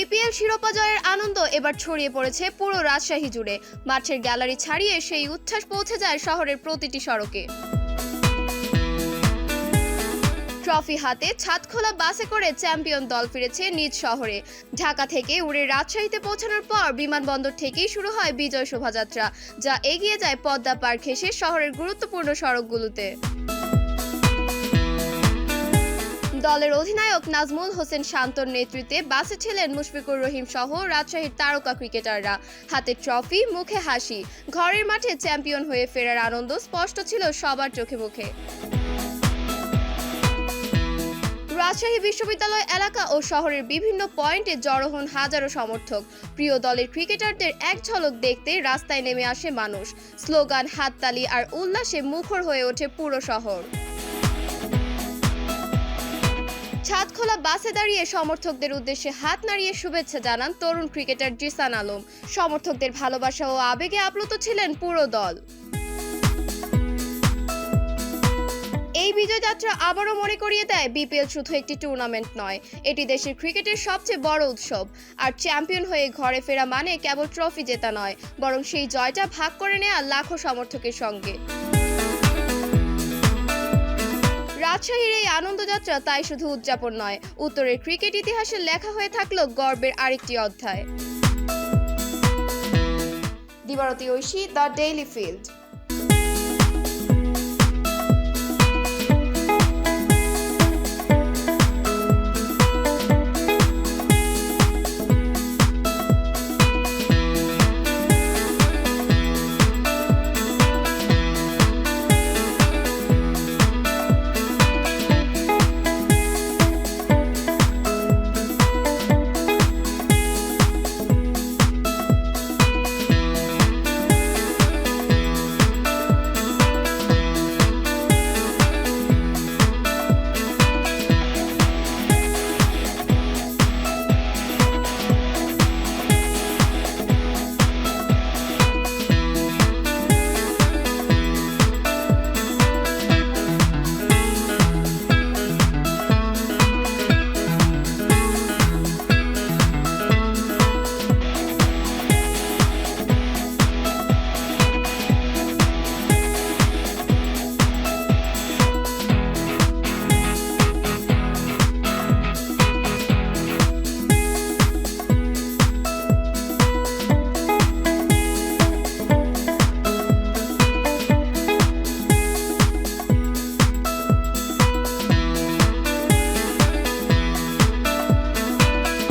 BPL শিরোপা জয়ের আনন্দ এবার ছড়িয়ে পড়েছে পুরো রাজশাহী জুড়ে। মাঠের গ্যালারি ছাড়িয়ে সেই উচ্ছ্বাস পৌঁছে যায় শহরের প্রতিটি সড়কে। ট্রফি হাতে ছাদখোলা বাসে করে চ্যাম্পিয়ন দল ফিরেছে নিজ শহরে। ঢাকা থেকে উড়ে রাজশাহীতে পৌঁছানোর পর বিমানবন্দর থেকেই শুরু হয় বিজয় শোভাযাত্রা, যা এগিয়ে যায় পদ্মা পার ঘেঁষে শহরের গুরুত্বপূর্ণ সড়কগুলোতে। দলের অধিনায়ক নাজমুল হোসেন শান্তর নেতৃত্বে বাসে ছিলেন মুশফিকুর রহিম সহ রাজশাহীর তারকা ক্রিকেটাররা। হাতে ট্রফি, মুখে হাসি, ঘরের মাঠে চ্যাম্পিয়ন হয়ে ফেরার আনন্দ স্পষ্ট ছিল সবার চোখে মুখে। রাজশাহী বিশ্ববিদ্যালয় এলাকা ও শহরের বিভিন্ন পয়েন্টে জড়ো হন হাজারো সমর্থক। প্রিয় দলের ক্রিকেটারদের এক ঝলক দেখতে রাস্তায় নেমে আসে মানুষ। স্লোগান, হাততালি আর উল্লাসে মুখর হয়ে ওঠে পুরো শহর। ছাদখোলা বাসে দাঁড়িয়ে সমর্থকদের উদ্দেশ্যে হাত নাড়িয়ে শুভেচ্ছা জানান তরুণ ক্রিকেটার জিসান আলম। সমর্থকদের ভালোবাসা ও আবেগে আপ্লুত ছিলেন পুরো দল। এই বিজয়যাত্রা আবারও মনে করিয়ে দেয় বিপিএল শুধু একটি টুর্নামেন্ট নয়, এটি দেশের ক্রিকেটের সবচেয়ে বড় উৎসব। আর চ্যাম্পিয়ন হয়ে ঘরে ফেরা মানে কেবল ট্রফি জেতা নয়, বরং সেই জয়টা ভাগ করে নেওয়া লাখো সমর্থকের সঙ্গে। রাজশাহীর এই আনন্দযাত্রা তাই শুধু উদযাপন নয়, উত্তরের ক্রিকেট ইতিহাসে লেখা হয়ে থাকলো গর্বের আরেকটি অধ্যায়। দিবারতী ঐশী, দ্য ডেইলি ফিল্ড।